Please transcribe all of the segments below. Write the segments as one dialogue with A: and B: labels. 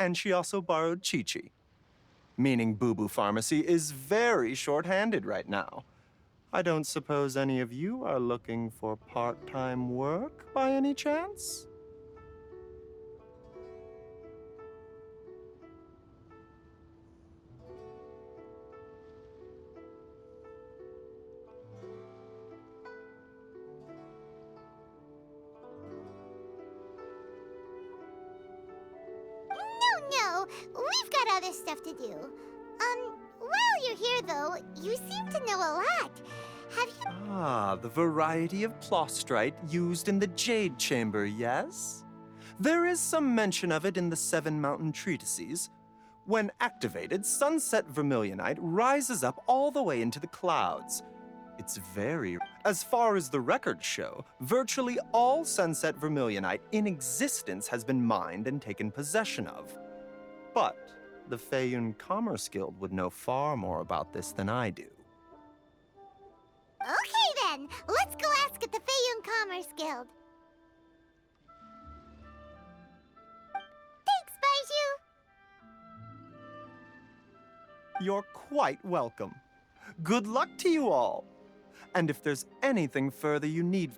A: And she also borrowed Chi-Chi, meaning Boo Boo Pharmacy is very short-handed right now. I don't suppose any of you are looking for part-time work by any chance?
B: No, we've got other stuff to do. While you're here though, you seem to know a lot. Have you—
A: Ah, the variety of plostrite used in the Jade Chamber, yes? There is some mention of it in the Seven Mountain Treatises. When activated, Sunset Vermilionite rises up all the way into the clouds. It's very— As far as the records show, virtually all Sunset Vermilionite in existence has been mined and taken possession of. But the Feiyun Commerce Guild would know far more about this than I do.
B: Okay then, let's go ask at the Feiyun Commerce Guild. Thanks, Baiju.
A: You're quite welcome. Good luck to you all. And if there's anything further you need...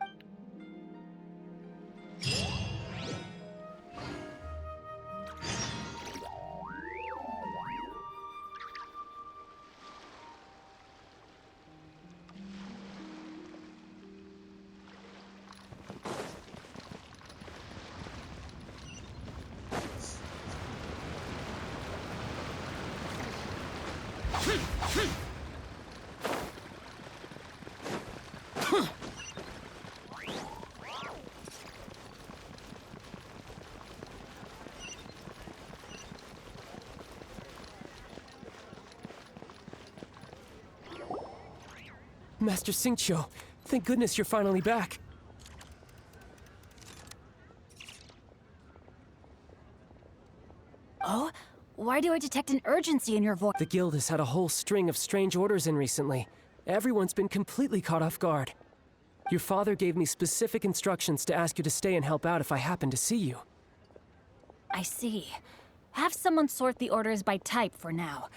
C: Master Xingqiu, thank goodness you're finally back.
D: Oh? Why do I detect an urgency in your voice?
C: The guild has had a whole string of strange orders in recently. Everyone's been completely caught off guard. Your father gave me specific instructions to ask you to stay and help out if I happen to see you.
D: I see. Have someone sort the orders by type for now.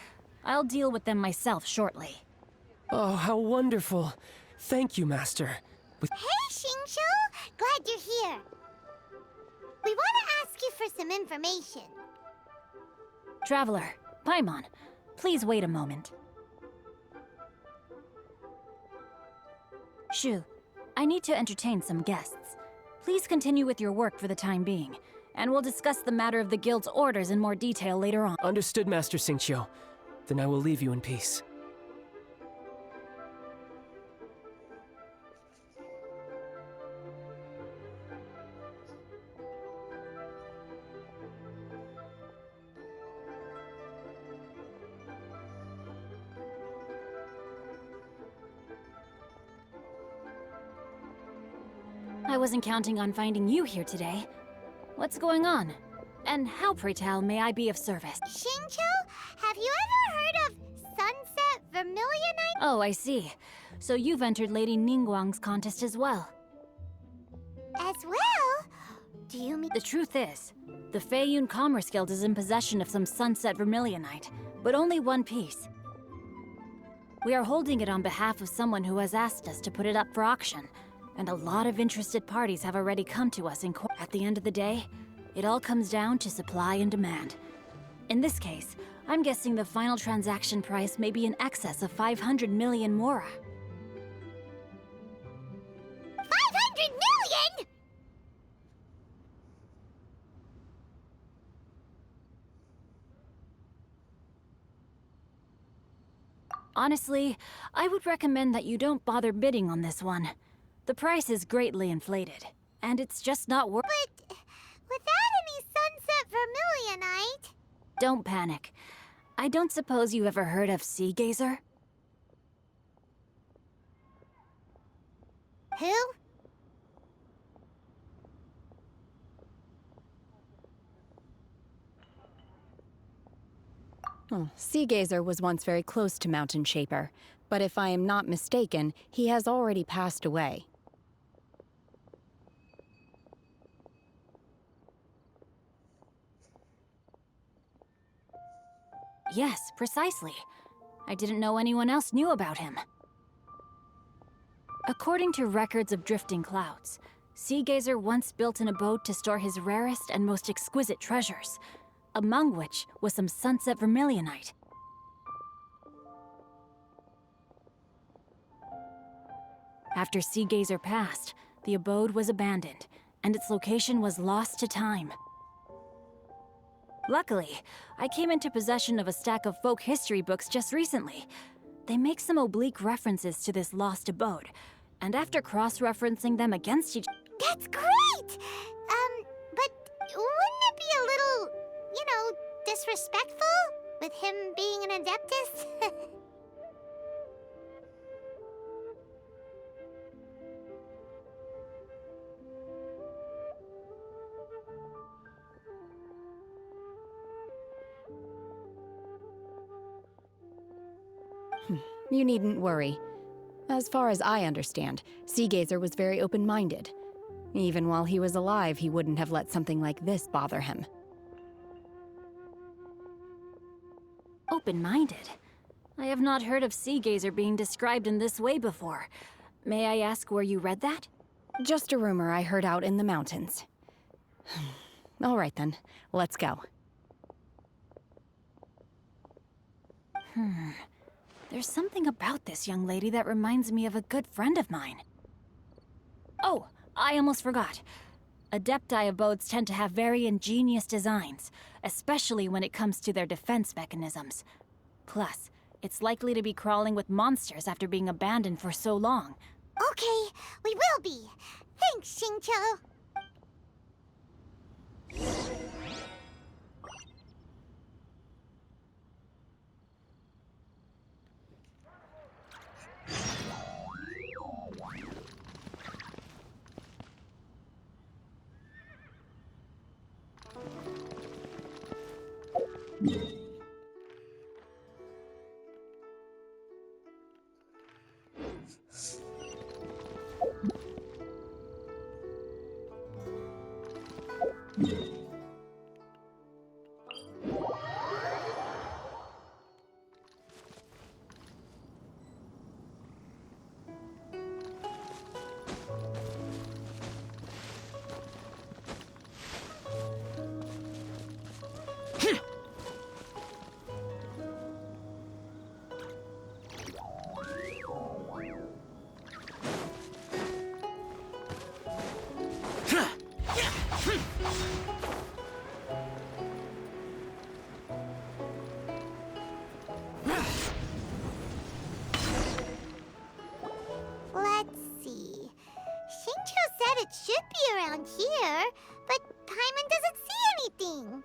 D: I'll deal with them myself shortly.
C: Oh, how wonderful. Thank you, Master.
B: Hey, Xingqiu! Glad you're here. We want to ask you for some information.
D: Traveler, Paimon, please wait a moment. Shu, I need to entertain some guests. Please continue with your work for the time being, and we'll discuss the matter of the guild's orders in more detail later on.
C: Understood, Master Xingqiu. Then I will leave you in peace.
D: I wasn't counting on finding you here today. What's going on? And how, pray tell, may I be of service?
B: Xingqiu, have you ever heard of Sunset Vermilionite?
D: Oh, I see. So you've entered Lady Ningguang's contest as well.
B: As well? Do you mean—
D: The truth is, the Feiyun Commerce Guild is in possession of some Sunset Vermilionite, but only one piece. We are holding it on behalf of someone who has asked us to put it up for auction, and a lot of interested parties have already come to us in court. At the end of the day, it all comes down to supply and demand. In this case, I'm guessing the final transaction price may be in excess of 500 million mora.
B: 500 million?!
D: Honestly, I would recommend that you don't bother bidding on this one. The price is greatly inflated, and it's just not worth—
B: But without any Sunset Vermilionite—
D: Don't panic. I don't suppose you ever heard of Sea Gazer?
B: Who?
E: Oh, Sea Gazer was once very close to Mountain Shaper, but if I am not mistaken, he has already passed away.
D: Yes, precisely. I didn't know anyone else knew about him. According to records of drifting clouds, Seagazer once built an abode to store his rarest and most exquisite treasures, among which was some sunset vermilionite. After Seagazer passed, the abode was abandoned, and its location was lost to time. Luckily, I came into possession of a stack of folk history books just recently. They make some oblique references to this lost abode, and after cross-referencing them against each...
B: That's great! But wouldn't it be a little, disrespectful with him being an Adeptus?
E: You needn't worry. As far as I understand, Seagazer was very open-minded. Even while he was alive, he wouldn't have let something like this bother him.
D: Open-minded? I have not heard of Seagazer being described in this way before. May I ask where you read that?
E: Just a rumor I heard out in the mountains. All right then, let's go.
D: There's something about this young lady that reminds me of a good friend of mine. Oh, I almost forgot. Adepti abodes tend to have very ingenious designs, especially when it comes to their defense mechanisms. Plus, it's likely to be crawling with monsters after being abandoned for so long.
B: Okay, we will be. Thanks, Xingqiu. Let's see. Xingqiu said it should be around here, but Paimon doesn't see anything.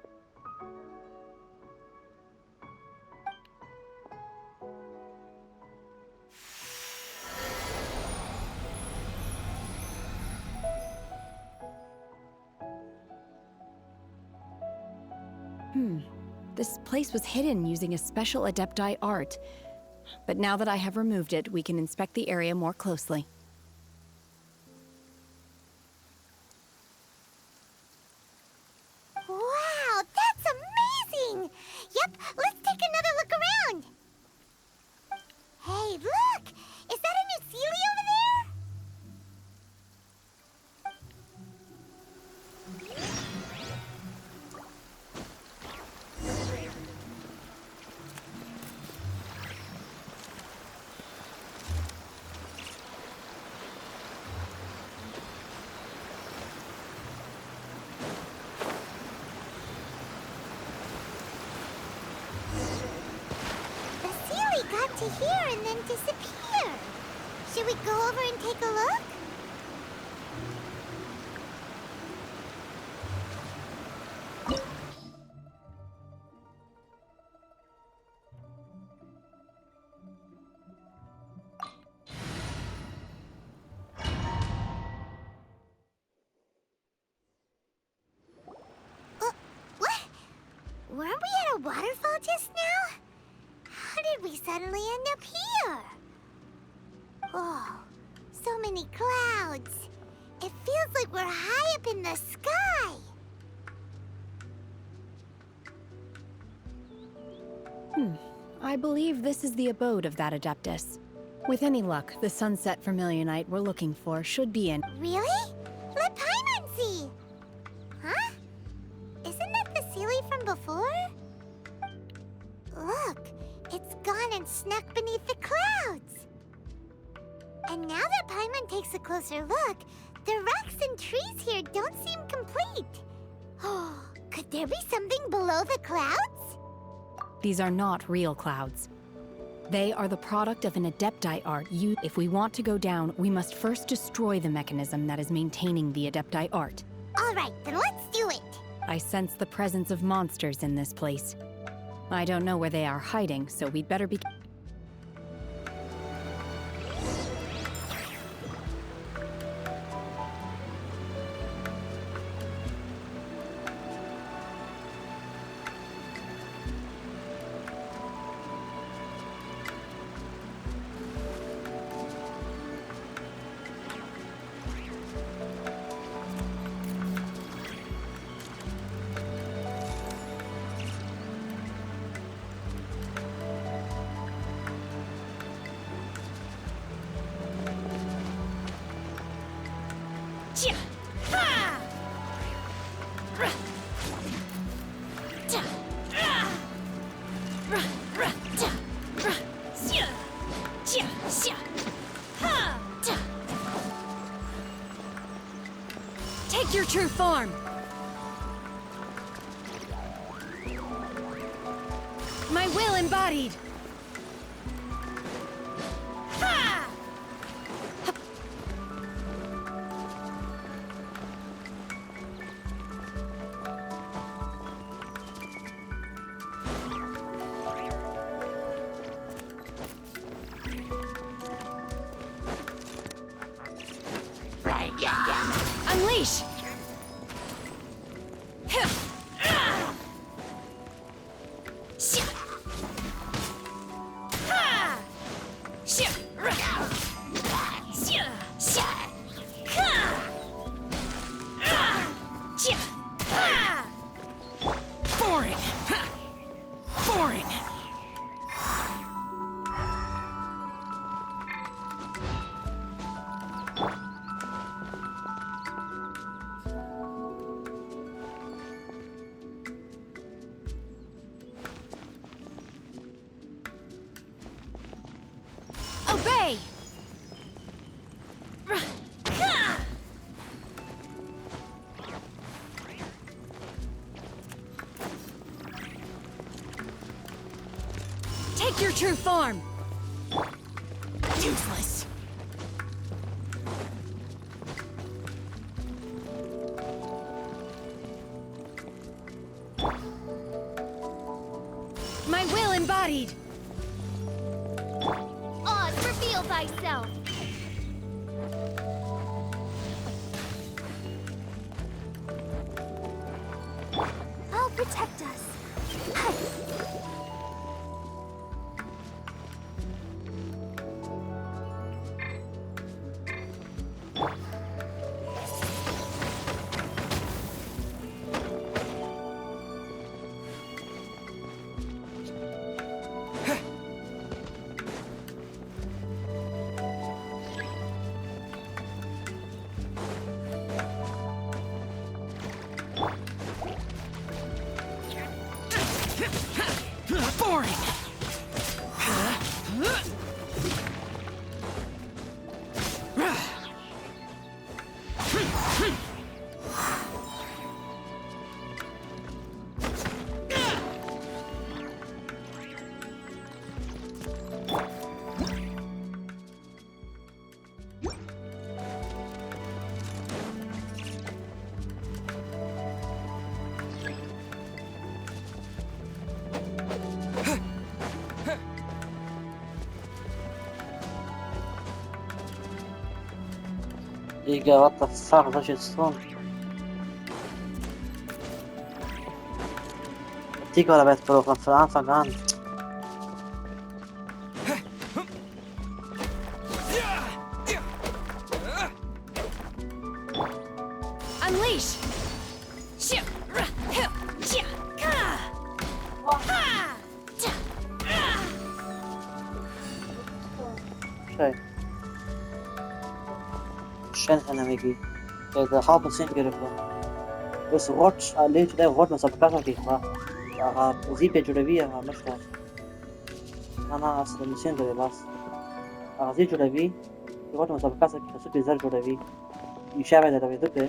E: This place was hidden using a special Adepti art. But now that I have removed it, we can inspect the area more closely.
B: Wow, that's amazing! Yep, let's take another look around. Hey, look! Is that a new Sealy over there? The Sealy got to here and then disappear. Should we go over and take a look? What? Weren't we at a waterfall just now? How did we suddenly end up here? Oh, so many clouds. It feels like we're high up in the sky.
E: I believe this is the abode of that Adeptus. With any luck, the Sunset Vermilionite we're looking for should be in.
B: Really? Let Paimon see! Huh? Isn't that the Sealy from before? Look, it's gone and snuck beneath the clouds! And now that Paimon takes a closer look, the rocks and trees here don't seem complete. Oh, could there be something below the clouds?
E: These are not real clouds. They are the product of an Adepti art used. If we want to go down, we must first destroy the mechanism that is maintaining the Adepti art.
B: All right, then let's do it.
E: I sense the presence of monsters in this place. I don't know where they are hiding, so we'd better be.
D: Take your true form! My will embodied! Ha! Unleash!
C: Boring! Boring!
D: Obey! Take your true form!
C: Useless!
D: My will embodied!
B: Oz, reveal thyself! I'll protect us.
C: Boring!
F: Giga, what the fuck, dat is strong. Die går det bättre från framför han.
D: Unleash!
F: هنا ميجي إذا حاب نسين جرفه بس غوتش ليه تلاقي غوت مسابقات كيفا زي جربية مشروع أنا أصلا نسين جرباس زي جربي غوت مسابقات كيفا سوبي زر جربي يشابه ده لو يدبه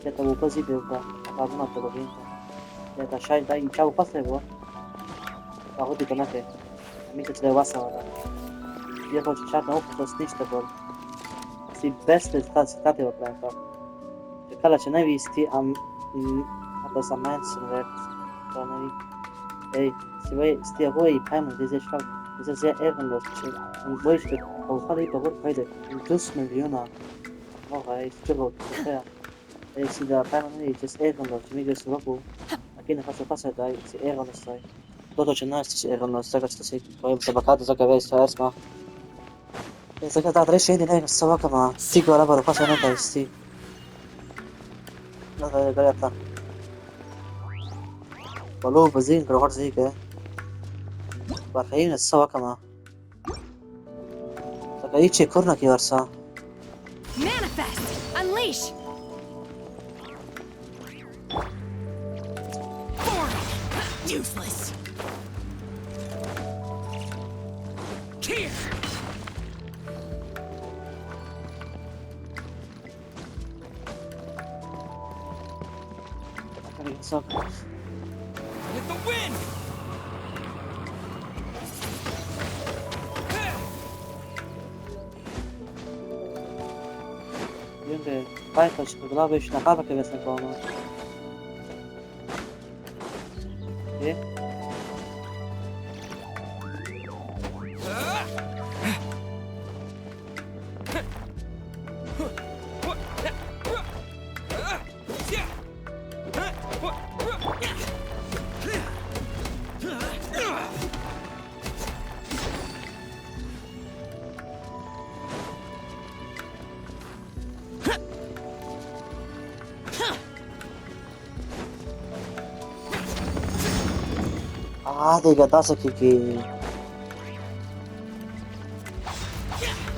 F: كتا وبزي بيوكا أقابلنا تبغينتا كتا شاي دا يشاو فصل بوا أغودي بناته ميت تلاقي واسع ولا يخرج شات نوك تصنيش تقول سي best stati operator kala će ne visti da sam mensen werkt da ne vi si voi payment diese schau diese sehr ehrenlos und wo ich auch alle über heute in plus Millionen noch ich glaube ja si da payment ist ehrenlos mir das roku aqui na fase da si ehrenlos sai todo će nas ehrenlos tako što se koji se bakata za kave sve smo إذا كنت أدري شيء ديني السوا كما سيجو على برو فاشل أنت يستي لا غير غيرتا ولو بزين كروهر زي كه برخين السوا كما تكاي شيء كورنا كي ورسا
E: Manifest! Unleash! Useless! Here!
C: With the wind!
F: Yunde pajkaś glaube ich na kawę gewesen kono nie دي قطاسة كيكي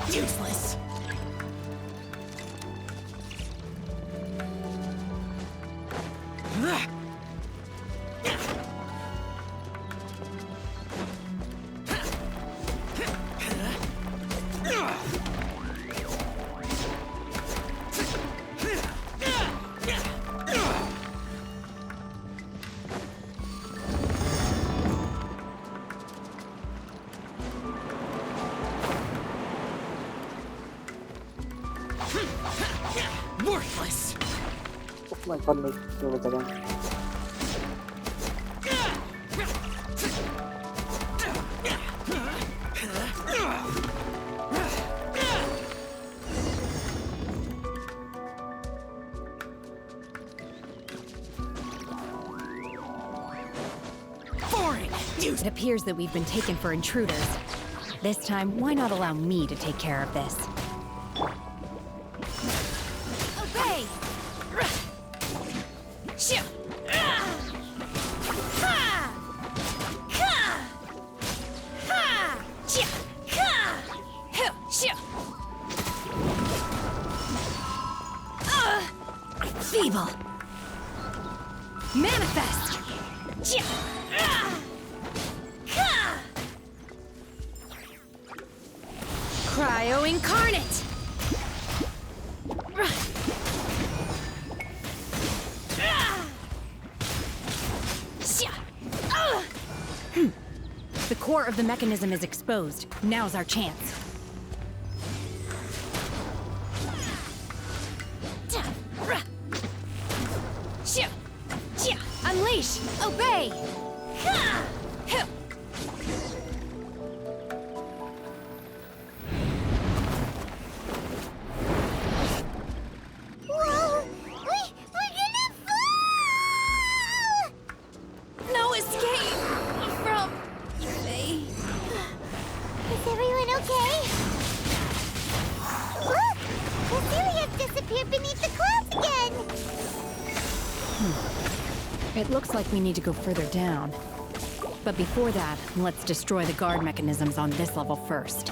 E: Useless! Worthless!
F: ما يفضل شو مثلا
E: It appears that we've been taken for intruders. This time, why not allow me to take care of this? Obey! Feeble! Manifest! Cryo incarnate! The core of the mechanism is exposed. Now's our chance. Unleash! Obey!
B: Whoa! We're gonna fall!
E: No escape from they.
B: Is everyone okay? Look! Cecilia disappeared beneath the clouds again!
E: It looks like we need to go further down. But before that, let's destroy the guard mechanisms on this level first.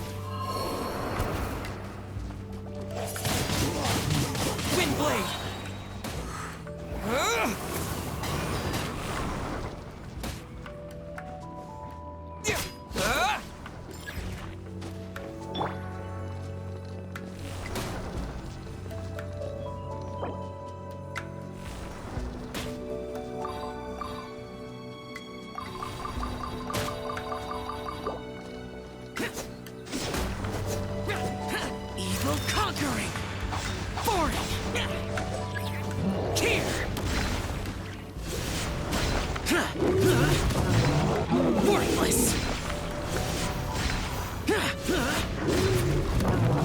C: Worthless!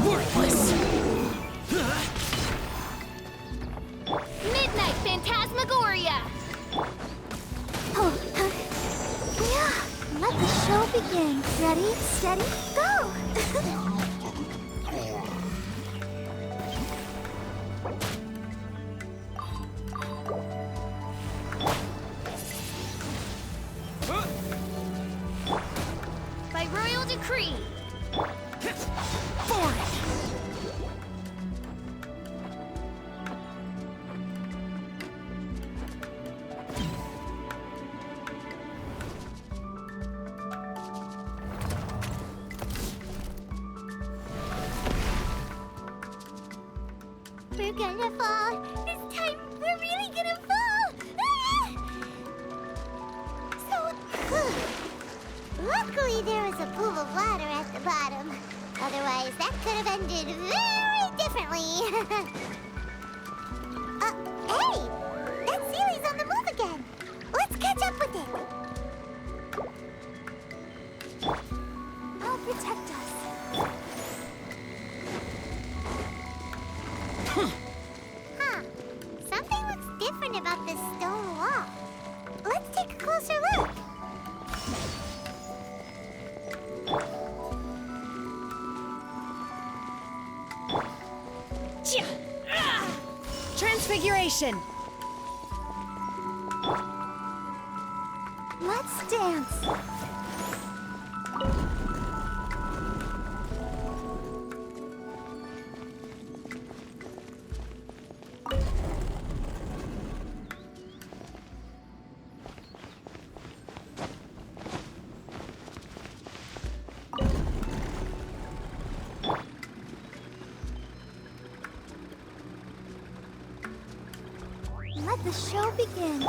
C: Worthless!
B: Midnight Phantasmagoria! Oh, yeah. Let the show begin. Ready, steady, go! By royal decree! We're gonna fall. This time, we're really gonna fall. Ah! So, luckily there was a pool of water at the bottom. Otherwise, that could have ended very differently. Hey! That Sealy's on the move again. Let's catch up with it. I'll protect us. Huh. Something looks different about this stone wall. Let's take a closer look.
E: Transfiguration!
B: Let's dance. Let the show begin.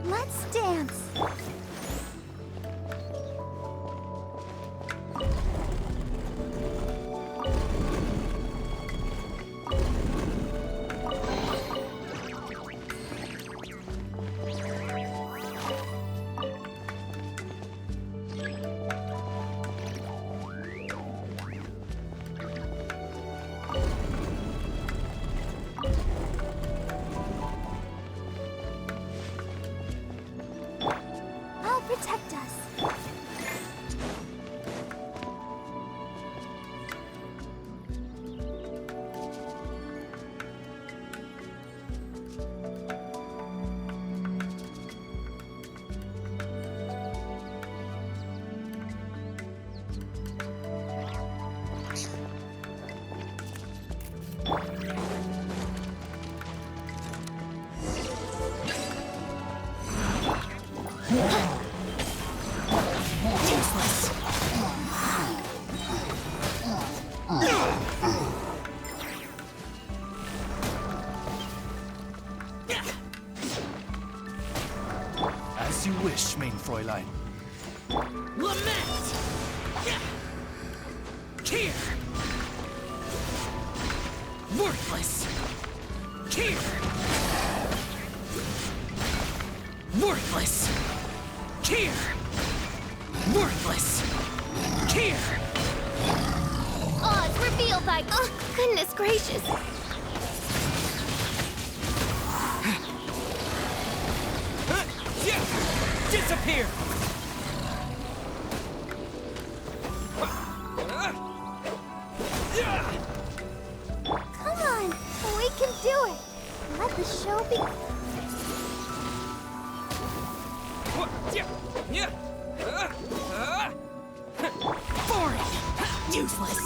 B: Let's dance. I'll protect us.
G: As you wish, main Fräulein.
C: Lament! Here! Worthless! Here! Worthless! Here! Worthless! Here!
B: Oz revealed by... Oh, goodness gracious.
C: Disappear!
B: Come on, we can do it. Let the show be...
C: Boring! Useless!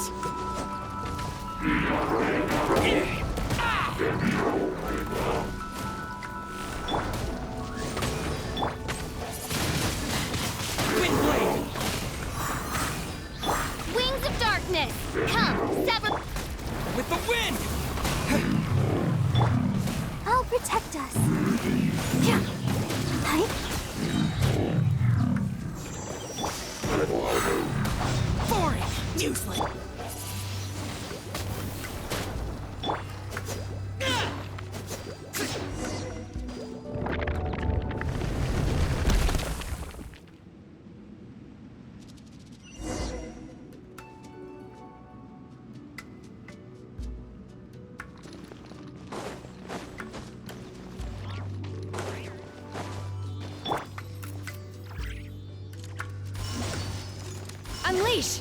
E: Sheesh!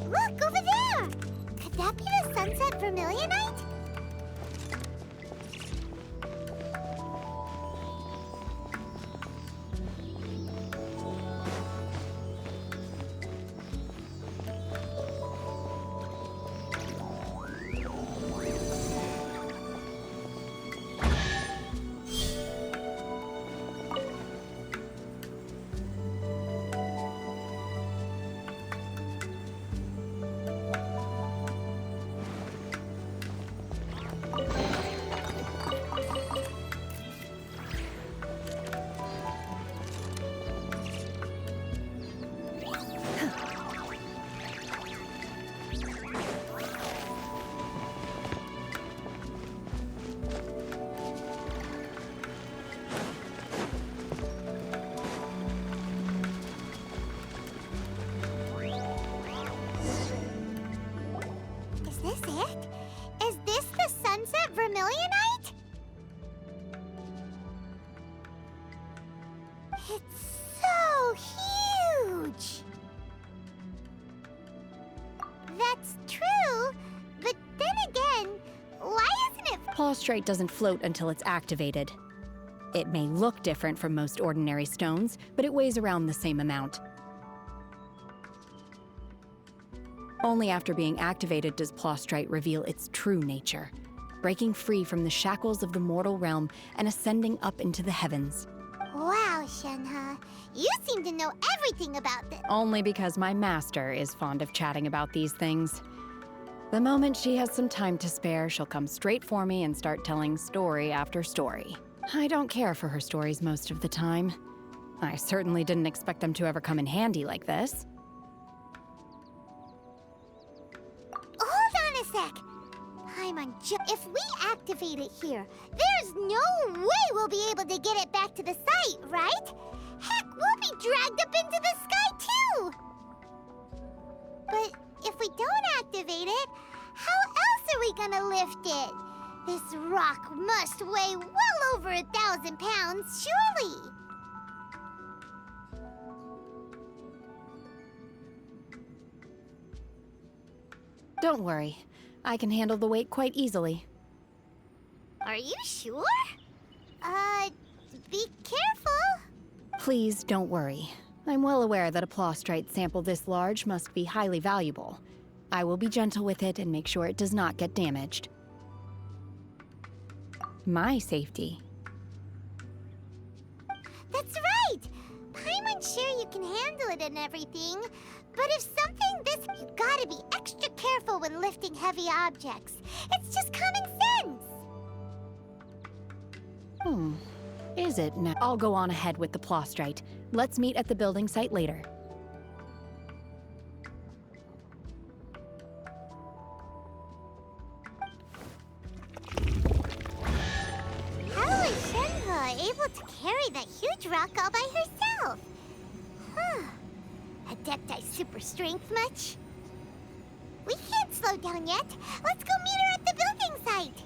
B: Look, over there! Could that be the Sunset Vermilionite? Is this it? Is this the Sunset Vermilionite? It's so huge! That's true, but then again, why isn't it?
E: Plaustrite doesn't float until it's activated. It may look different from most ordinary stones, but it weighs around the same amount. Only after being activated does Plaustrite reveal its true nature, breaking free from the shackles of the mortal realm and ascending up into the heavens.
B: Wow, Shenhe, you seem to know everything about this.
E: Only because my master is fond of chatting about these things. The moment she has some time to spare, she'll come straight for me and start telling story after story. I don't care for her stories most of the time. I certainly didn't expect them to ever come in handy like this.
B: Hold on a sec. If we activate it here, there's no way we'll be able to get it back to the site, right? Heck, we'll be dragged up into the sky too! But if we don't activate it, how else are we gonna lift it? This rock must weigh well over 1,000 pounds, surely!
E: Don't worry. I can handle the weight quite easily.
B: Are you sure? Be careful!
E: Please don't worry. I'm well aware that a plaustrite sample this large must be highly valuable. I will be gentle with it and make sure it does not get damaged. My safety.
B: That's right! Paimon's sure you can handle it and everything, but if something this, you gotta be extra careful when lifting heavy objects. It's just common sense!
E: Is it now? I'll go on ahead with the plaustrite. Let's meet at the building site later.
B: How is Shenhe able to carry that huge rock all by herself? Huh. Adepti super strength much? We can't slow down yet. Let's go meet her at the building site.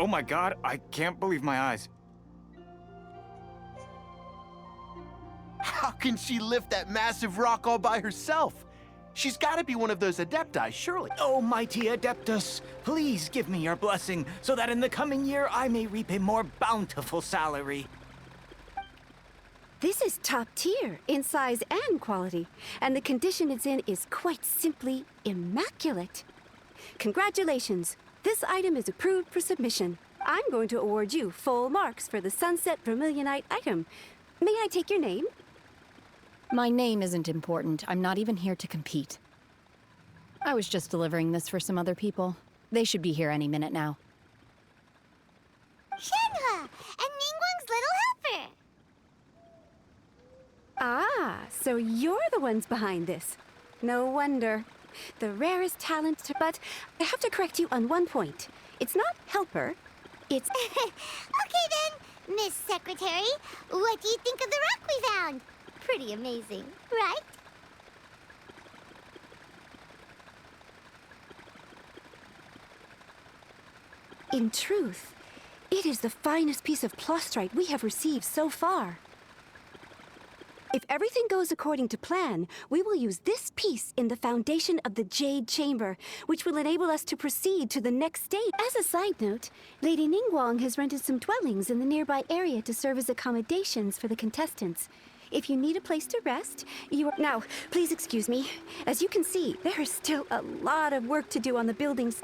H: Oh my god, I can't believe my eyes.
I: How can she lift that massive rock all by herself? She's gotta be one of those Adepti, surely.
G: Oh, mighty Adeptus, please give me your blessing so that in the coming year I may reap a more bountiful salary.
J: This is top tier in size and quality, and the condition it's in is quite simply immaculate. Congratulations! This item is approved for submission. I'm going to award you full marks for the Sunset Vermilionite item. May I take your name?
E: My name isn't important. I'm not even here to compete. I was just delivering this for some other people. They should be here any minute now.
B: Shenhe and Ningguang's little helper.
J: Ah, so you're the ones behind this. No wonder. The rarest talent, but I have to correct you on one point. It's not helper, it's...
B: Okay then, Miss Secretary, what do you think of the rock we found? Pretty amazing, right?
J: In truth, it is the finest piece of plostrite we have received so far. If everything goes according to plan, we will use this piece in the foundation of the Jade Chamber, which will enable us to proceed to the next stage. As a side note, Lady Ningguang has rented some dwellings in the nearby area to serve as accommodations for the contestants. If you need a place to rest, you are... Now, please excuse me. As you can see, there is still a lot of work to do on the buildings.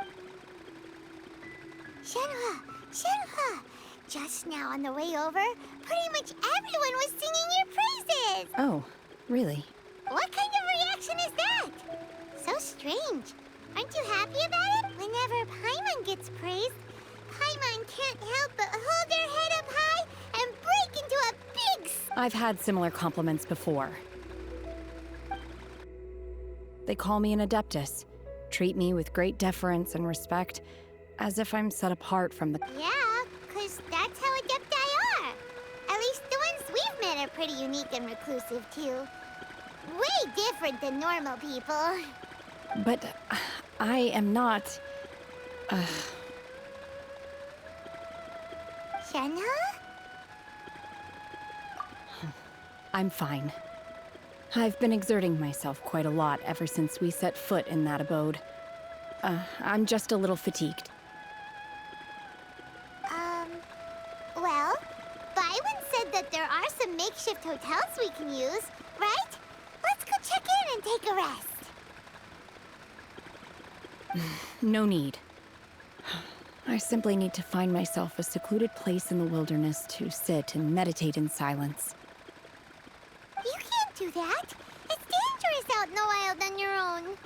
B: Shenhe, Shenhe! Just now on the way over, pretty much everyone was singing your praises!
E: Oh, really?
B: What kind of reaction is that? So strange. Aren't you happy about it? Whenever Paimon gets praised, Paimon can't help but hold her head up high and break into a big
E: I've had similar compliments before. They call me an Adeptus, treat me with great deference and respect, as if I'm set apart from the...
B: Yeah, 'cause that's how Adepti are. At least the ones we've met are pretty unique and reclusive, too. Way different than normal people.
E: But I am not...
B: Shenhe?
E: I'm fine. I've been exerting myself quite a lot ever since we set foot in that abode. I'm just a little fatigued.
B: Well, Byron said that there are some makeshift hotels we can use, right? Let's go check in and take a rest.
E: No need. I simply need to find myself a secluded place in the wilderness to sit and meditate in silence.
B: You can't do that. It's dangerous out in the wild on your own.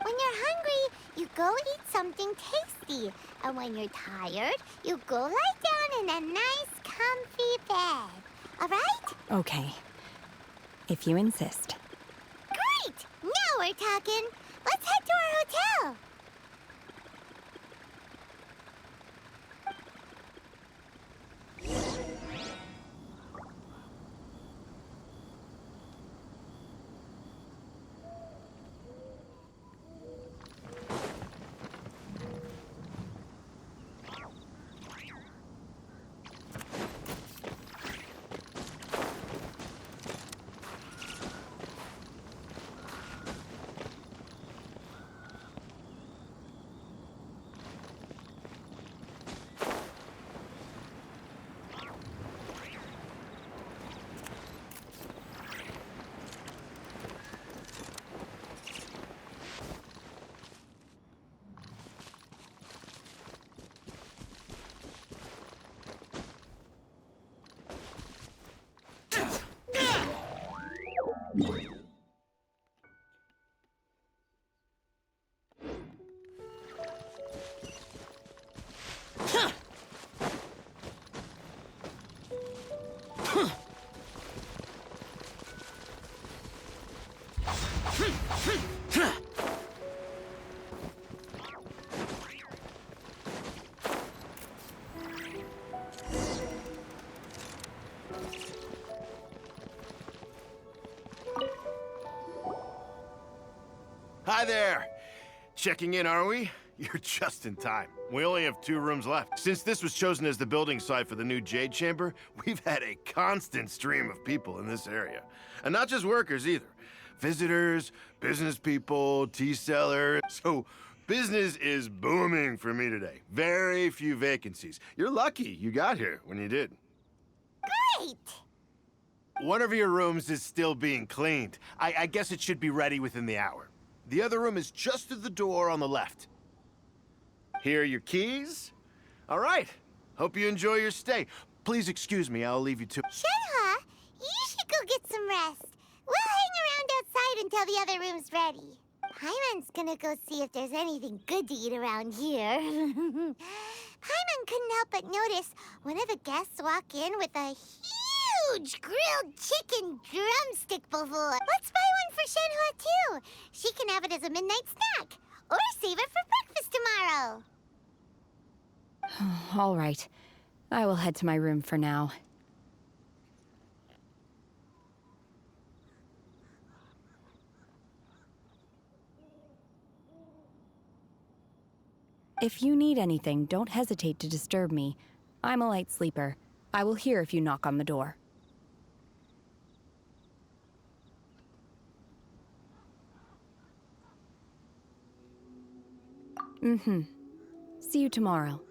B: When you're hungry, you go eat something tasty. And when you're tired, you go lie down in a nice, comfy bed. All right?
E: Okay. If you insist.
B: Great! Now we're talking. Let's head to our hotel.
I: Hi there. Checking in, are we?
K: You're just in time. We only have 2 rooms left. Since this was chosen as the building site for the new Jade Chamber, we've had a constant stream of people in this area. And not just workers either. Visitors, business people, tea sellers. So business is booming for me today. Very few vacancies. You're lucky you got here when you did.
B: Great!
K: One of your rooms is still being cleaned. I guess it should be ready within the hour. The other room is just through the door on the left. Here are your keys. All right. Hope you enjoy your stay. Please excuse me, I'll leave you to...
B: Shenhe, you should go get some rest. We'll hang around outside until the other room's ready. Paimon's gonna go see if there's anything good to eat around here. Paimon couldn't help but notice one of the guests walk in with a huge grilled chicken drumstick before. Let's buy one for Shenhe too. She can have it as a midnight snack. Or save it for breakfast tomorrow.
E: All right. I will head to my room for now. If you need anything, don't hesitate to disturb me. I'm a light sleeper. I will hear if you knock on the door. See you tomorrow.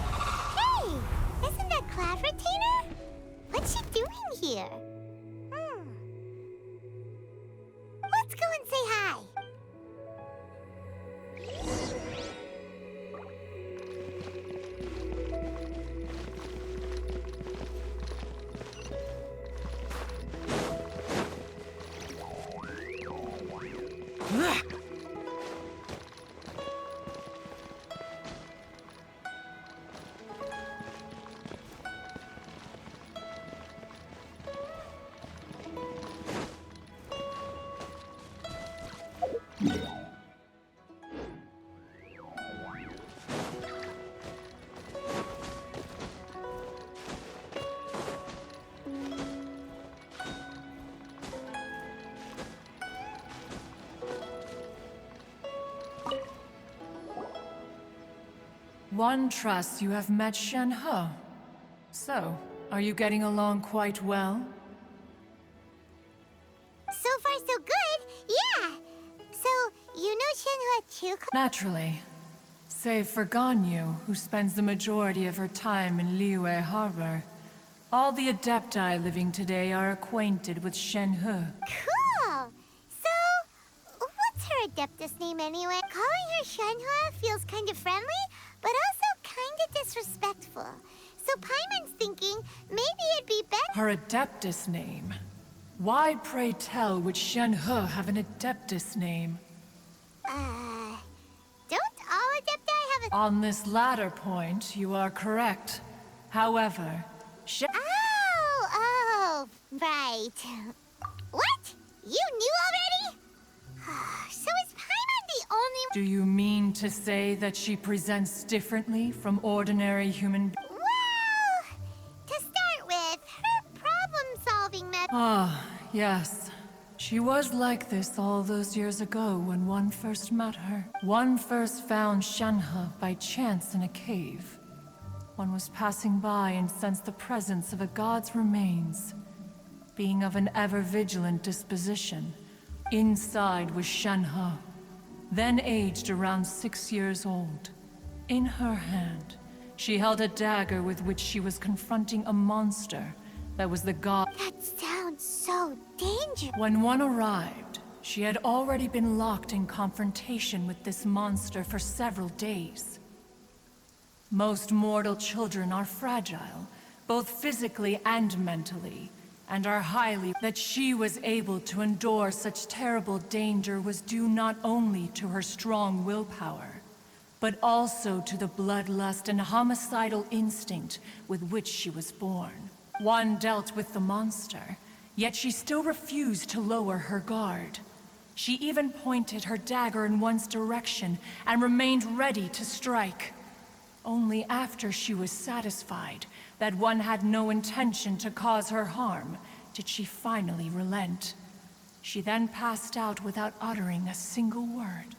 B: Hey! Isn't that Cloud Retainer? What's she doing here? Let's go and say hi.
L: One trusts you have met Shenhe. So, are you getting along quite well?
B: So far, so good. Yeah. So, you know Shenhe too?
L: Naturally. Save for Ganyu, who spends the majority of her time in Liyue Harbor. All the Adepti living today are acquainted with Shenhe.
B: Cool. So, what's her Adeptus name anyway? Calling her Shenhe feels kind of friendly, but also kind of disrespectful. So Paimon's thinking maybe it'd be better.
L: Her Adeptus name. Why, pray tell, would Shenhe have an Adeptus name?
B: Don't all Adepti have a...
L: On this latter point, you are correct. However,
B: Oh, right. What? You knew already? So is Paimon the only...
L: do you mean to say that she presents differently from ordinary human beings?
B: Well, to start with, her problem-solving method...
L: Ah, yes. She was like this all those years ago when one first met her. One first found Shenhe by chance in a cave. One was passing by and sensed the presence of a god's remains. Being of an ever-vigilant disposition, inside was Shenhe, then aged around 6 years old. In her hand, she held a dagger with which she was confronting a monster that was the god.
B: That sounds so dangerous.
L: When one arrived, she had already been locked in confrontation with this monster for several days. Most mortal children are fragile, both physically and mentally, and are highly... That she was able to endure such terrible danger was due not only to her strong willpower, but also to the bloodlust and homicidal instinct with which she was born. One dealt with the monster, yet she still refused to lower her guard. She even pointed her dagger in one's direction and remained ready to strike. Only after she was satisfied that one had no intention to cause her harm did she finally relent. She then passed out without uttering a single word.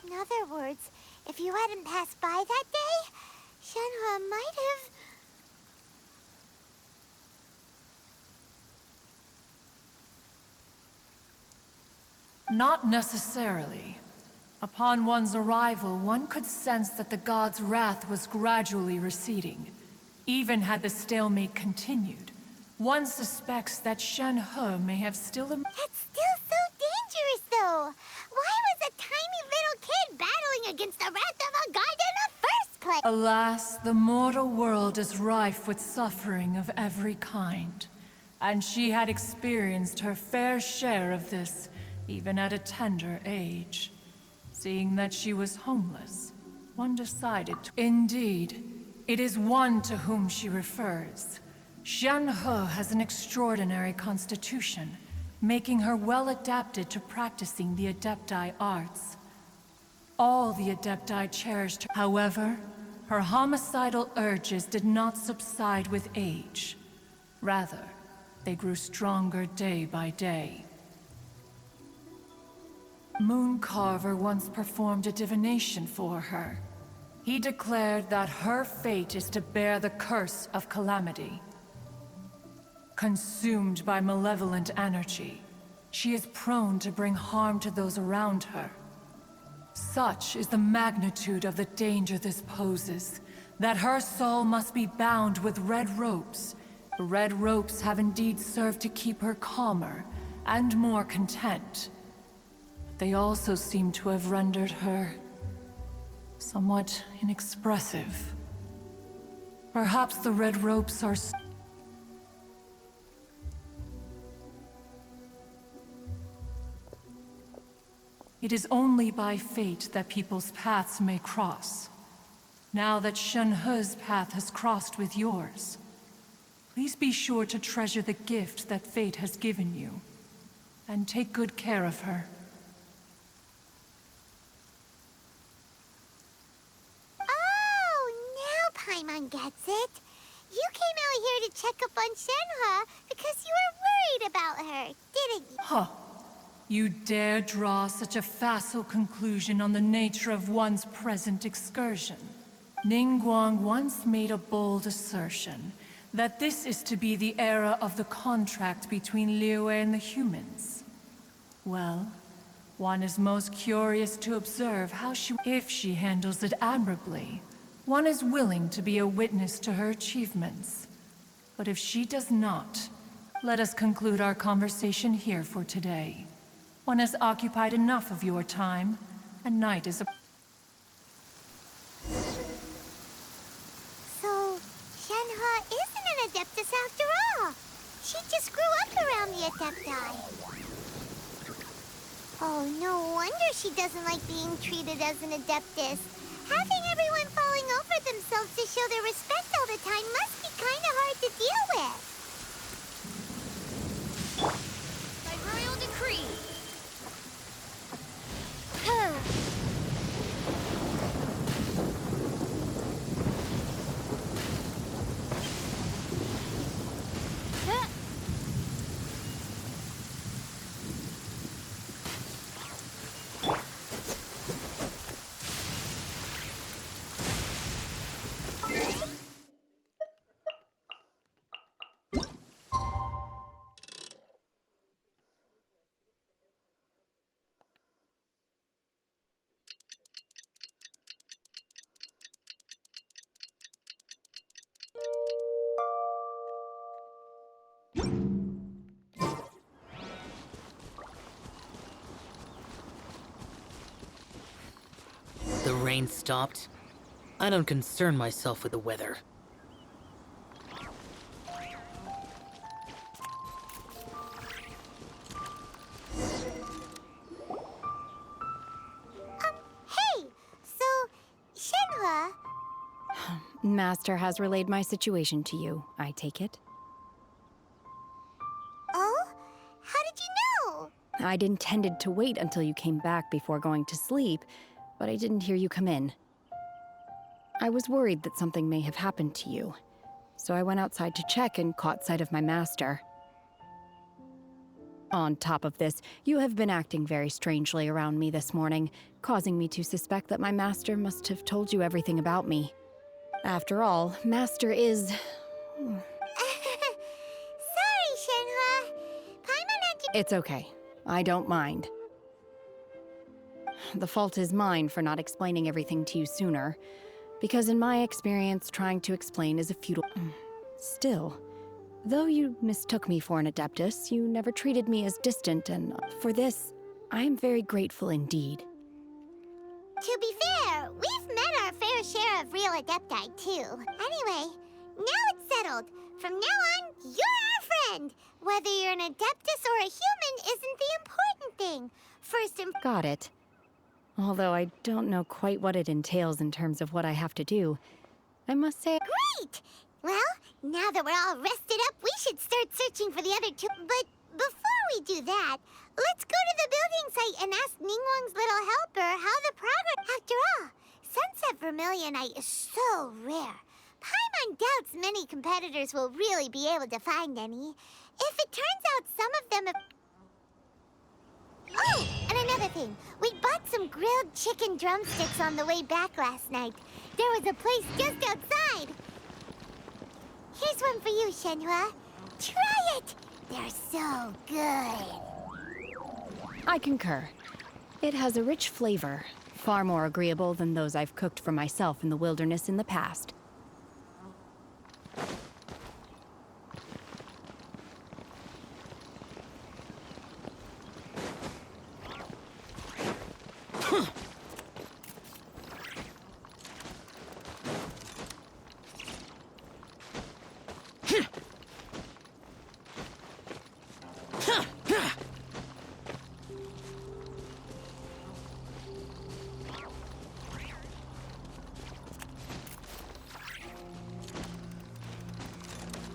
B: In other words, if you hadn't passed by that day, Shenhe might have...
L: Not necessarily. Upon one's arrival, one could sense that the god's wrath was gradually receding. Even had the stalemate continued, one suspects that Shenhe may have still...
B: That's still so dangerous, though! Why was a tiny little kid battling against the wrath of a god in the first place?
L: Alas, the mortal world is rife with suffering of every kind. And she had experienced her fair share of this, even at a tender age. Seeing that she was homeless, one decided to... Indeed, it is one to whom she refers. Shenhe has an extraordinary constitution, making her well adapted to practicing the Adepti arts. All the Adepti cherished her. However, her homicidal urges did not subside with age. Rather, they grew stronger day by day. Mooncarver once performed a divination for her. He declared that her fate is to bear the curse of calamity. Consumed by malevolent energy, she is prone to bring harm to those around her. Such is the magnitude of the danger this poses, that her soul must be bound with red ropes. The red ropes have indeed served to keep her calmer and more content. They also seem to have rendered her somewhat inexpressive. Perhaps the red ropes are... It is only by fate that people's paths may cross. Now that Shenhe's path has crossed with yours, please be sure to treasure the gift that fate has given you, and take good care of her.
B: Paimon gets it. You came out here to check up on Shenhe because you were worried about her, didn't you?
L: Huh. You dare draw such a facile conclusion on the nature of one's present excursion. Ningguang once made a bold assertion that this is to be the era of the contract between Liyue and the humans. Well, one is most curious to observe how if she handles it admirably, one is willing to be a witness to her achievements. But if she does not, let us conclude our conversation here for today. One has occupied enough of your time, and night is
B: So, Shenhe isn't an Adeptus after all. She just grew up around the Adepti. Oh, no wonder she doesn't like being treated as an Adeptus. Having everyone falling over themselves to show their respect all the time must be kind of hard to deal with.
M: By royal decree.
N: The rain stopped. I don't concern myself with the weather.
B: Hey! So, Shenhe...
E: Master has relayed my situation to you, I take it?
B: Oh? How did you know?
E: I'd intended to wait until you came back before going to sleep, but I didn't hear you come in. I was worried that something may have happened to you, so I went outside to check and caught sight of my master. On top of this, you have been acting very strangely around me this morning, causing me to suspect that my master must have told you everything about me. After all, Master is...
B: Sorry, Shenhua. Paimon had to...
E: It's okay. I don't mind. The fault is mine for not explaining everything to you sooner, because in my experience, trying to explain is a futile... Still, though you mistook me for an Adeptus, you never treated me as distant, and for this, I am very grateful indeed.
B: To be fair, we've met our fair share of real Adepti, too. Anyway, now it's settled. From now on, you're our friend. Whether you're an Adeptus or a human isn't the important thing. First and...
E: Got it. Although I don't know quite what it entails in terms of what I have to do, I must say...
B: Great! Well, now that we're all rested up, we should start searching for the other two. But before we do that, let's go to the building site and ask Ningguang's little helper how the progress... After all, Sunset Vermilionite is so rare. Paimon doubts many competitors will really be able to find any. If it turns out some of them have... Oh, and another thing. We bought some grilled chicken drumsticks on the way back last night. There was a place just outside. Here's one for you, Shenhua. Try it! They're so good.
E: I concur. It has a rich flavor, far more agreeable than those I've cooked for myself in the wilderness in the past.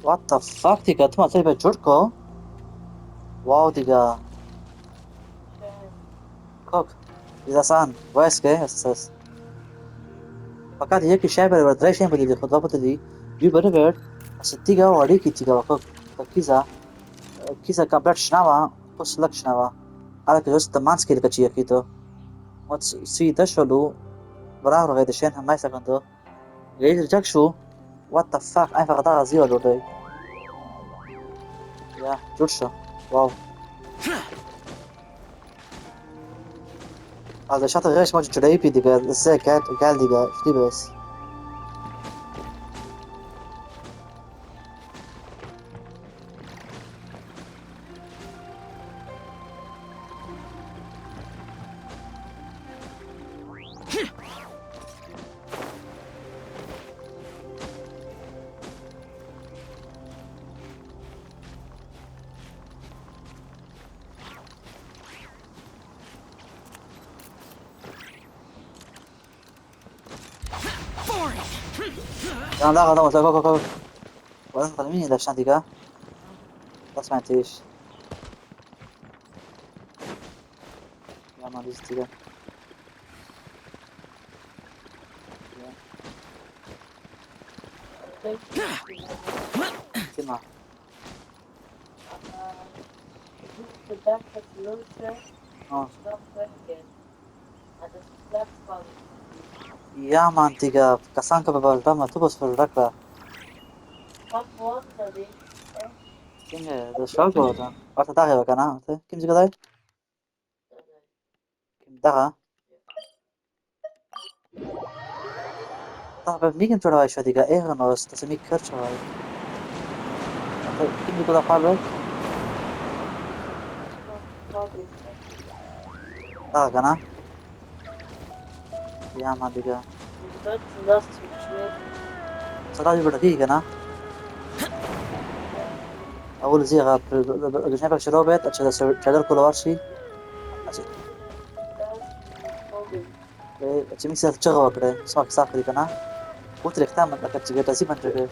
F: What the fuck, Digga? Tu mă pe Jurko? Wow, Digga. Guck, dieser Sahn. Weiß, gell? Was ist das? فقط یکی شب بره درایش این بودی خدا بودی بی بره برد اصلا تیگه واری کی تیگه وقت کیزا کامپلت شنوا پس لک شنوا على که جست مانس کی لکچی کیتو مت سیده شلو براه رو غیدشین هم ما سكندو غير رجعك شو what the fuck einfach da rasiert oder ja Jutscha wow also ich hatte recht mal JP Digga das ist sehr geil Digga ich liebe es لا go وانت مين اللي عشان دقيقة ما سمعتيش يا ما ليش دقيقة سمع Ja, Mann, Digga. Kasanka bevalvama tu bos rakla. Kinge, das schau goda. Warte da ja kana, te. Kim ziga dai? Kim da. طب ميكن تروح شو ديجا إيه ناس تسمي كرش هاي. Kim ziga da fallo? Da kana. Ya man Digga. صراحة بدقيقة أنا أول زيغة جنبك شروبت أشياء شادر كل وارشي أشياء ميكسر تشغل كده اسمك ساق دي كنا وتري ختام لك تجيب تزيبا تجيب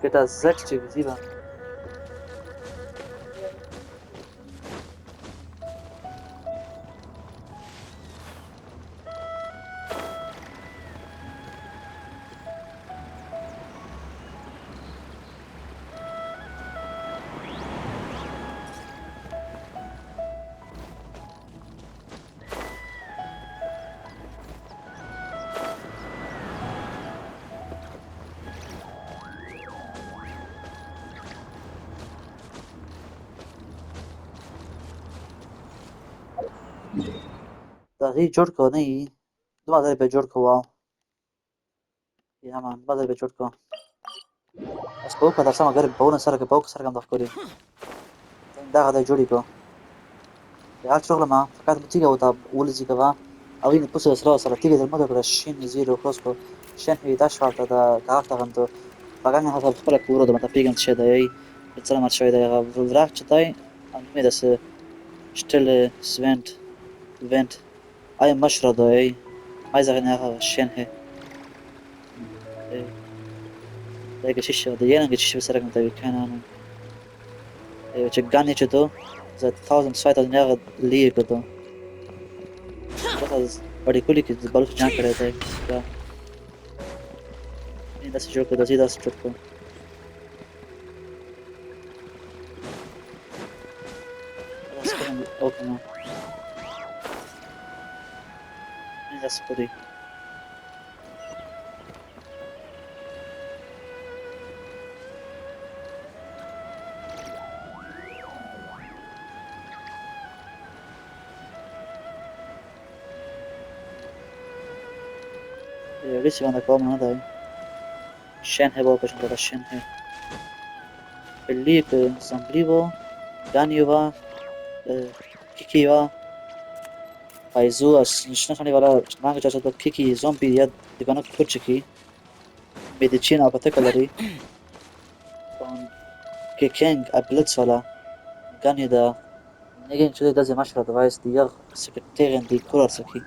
F: كده زك تجيب زيبا دا هی جوړ کو نه یي دوه ځای به جوړ کوو یا مان دوه ځای به جوړ کوو اس په وکړه سم اگر په ونه سره کې په وکړه سره کوم ښکاري دا غدا جوړی کو یا شغل ما فقط بتيجي وتا ولزي كذا او ين بص سره تيجي المدة كده شين زيرو خلاص شين هي داش فالتا دا كارتا غنتو فقط هذا بخبرك ورود ما تبيجن شيء ده اي بتسلم شوي ده وراك تاي ان مي das stille svent vent اي مشرة ده اي عايز اغني شين هي ده جيش ده ين جيش بسرك انت كان انا تشجعني تشتو za 1000 Jahre Liebe da das ist bari kuli ki balu jaan kare the ya in das joke da sida strip ko das kan okay no in das puri Risi vanda komma dai shen he bo person da shen he pellico samblivo ganiova kikiva Paizu as nishna khani wala manga chacha to kiki zombie ya digana kuchiki medicina particolari on kikeng a blitz wala gani da negen chude da zemashra da weiß die sekretärin die kurasaki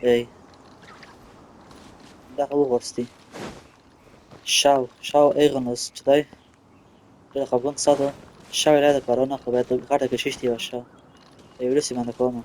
F: ey da ho worsti schau eigenes today da khabun sada schau leider corona khabat gata geschichte wa schau ey wrisi man komma